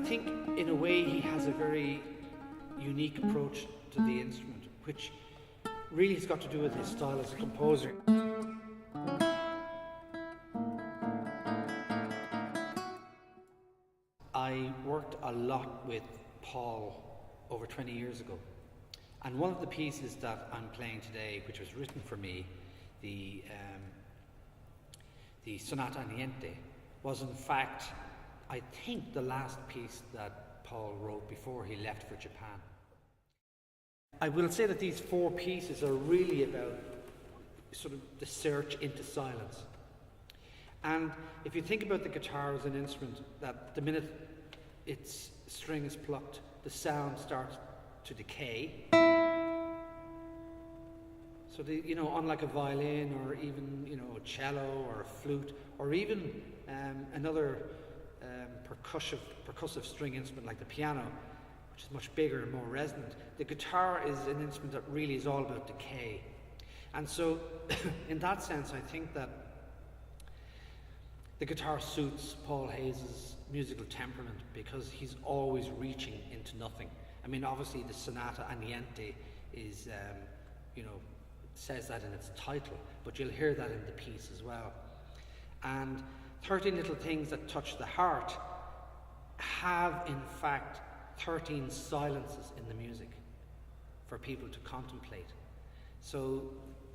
think in a way he has a very unique approach to the instrument, which really has got to do with his style as a composer. I worked a lot with Paul over 20 years ago, and one of the pieces that I'm playing today, which was written for me, the Sonata al Niente, was in fact, I think, the last piece that Paul wrote before he left for Japan. I will say that these four pieces are really about sort of the search into silence. And if you think about the guitar as an instrument, that the minute its string is plucked, the sound starts to decay. So, unlike a violin or even, a cello or a flute or even another percussive string instrument like the piano, which is much bigger and more resonant, the guitar is an instrument that really is all about decay. And so, in that sense, I think that the guitar suits Paul Hayes' musical temperament because he's always reaching into nothing. I mean, obviously the Sonata al Niente is, says that in its title, but you'll hear that in the piece as well. And 13 Little Things That Touch the Heart have, in fact, 13 silences in the music for people to contemplate. So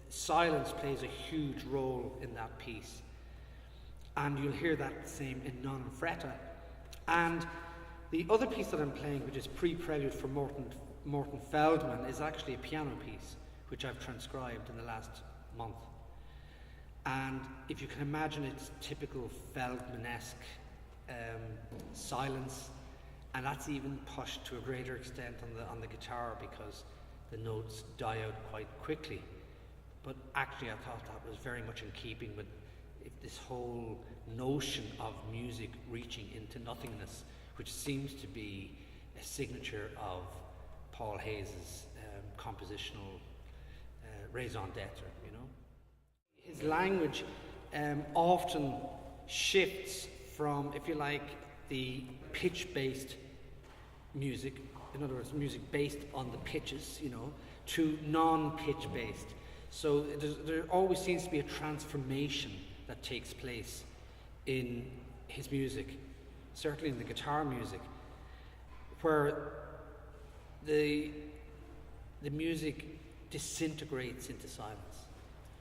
silence plays a huge role in that piece. And you'll hear that the same in Non Fretta. And the other piece that I'm playing, which is Pre-Prelude for Morton Feldman, is actually a piano piece, which I've transcribed in the last month. And if you can imagine, it's typical Feldman-esque silence, and that's even pushed to a greater extent on the guitar because the notes die out quite quickly. But actually I thought that was very much in keeping with this whole notion of music reaching into nothingness, which seems to be a signature of Paul Hayes' compositional raison d'etre, His language often shifts from, if you like, the pitch-based music, in other words, music based on the pitches, to non-pitch based. So there always seems to be a transformation that takes place in his music, certainly in the guitar music, where the music disintegrates into silence.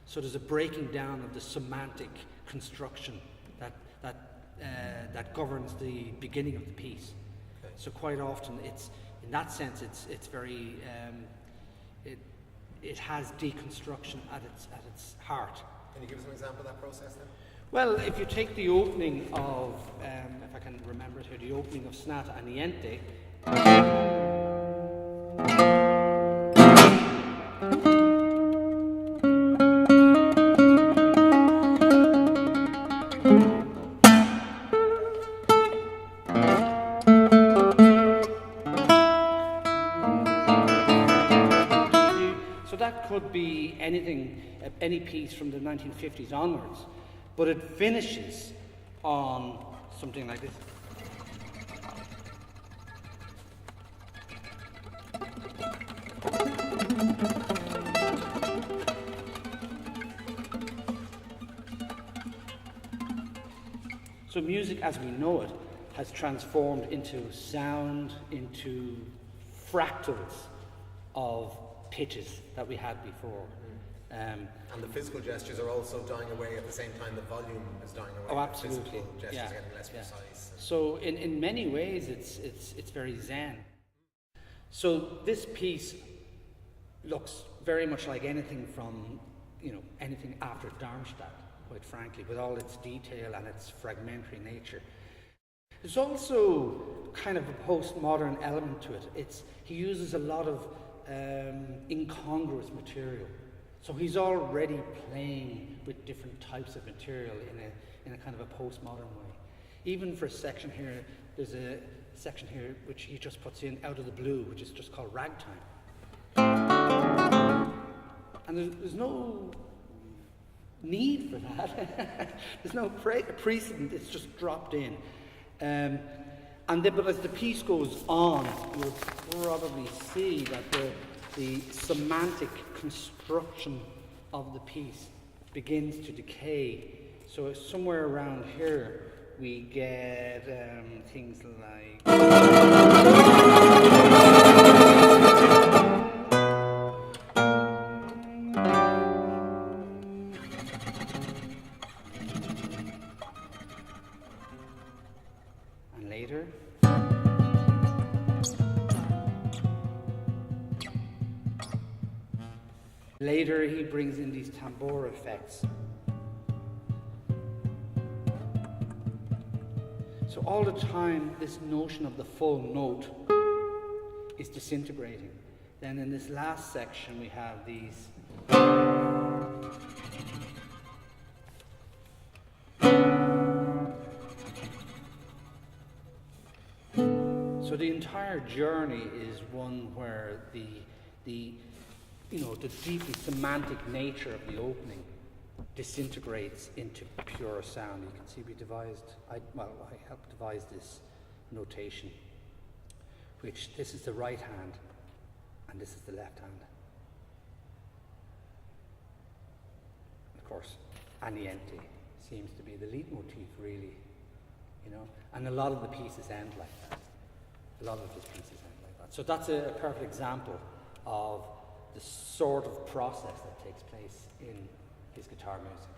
So there's a breaking down of the semantic construction that governs the beginning of the piece. Okay. So quite often, in that sense, it's very it has deconstruction at its heart. Can you give us an example of that process then? Well, if you take the opening of, if I can remember it here, the opening of Sonata al Niente. So that could be anything, any piece from the 1950s onwards, but it finishes on something like this. So music as we know it has transformed into sound, into fractals of pitches that we had before. And the physical gestures are also dying away at the same time the volume is dying away. Oh, absolutely. The physical gestures getting less precise. So in many ways it's very zen. So this piece looks very much like anything from, anything after Darmstadt, quite frankly, with all its detail and its fragmentary nature. There's also kind of a postmodern element to it. He uses a lot of incongruous material. So he's already playing with different types of material in a kind of a postmodern way. Even for a section here, there's a section here which he just puts in out of the blue, which is just called ragtime. And there's no need for that. There's no precedent, it's just dropped in. But as the piece goes on, you'll probably see that the semantic construction of the piece begins to decay. So somewhere around here, we get things like... And later... Later, he brings in these tambour effects. So all the time, this notion of the full note is disintegrating. Then in this last section, we have these. So the entire journey is one where the deeply semantic nature of the opening disintegrates into pure sound. You can see I helped devise this notation, which this is the right hand and this is the left hand. Of course, al niente seems to be the leitmotif, really, and a lot of the pieces end like that. So that's a perfect example of the sort of process that takes place in his guitar music.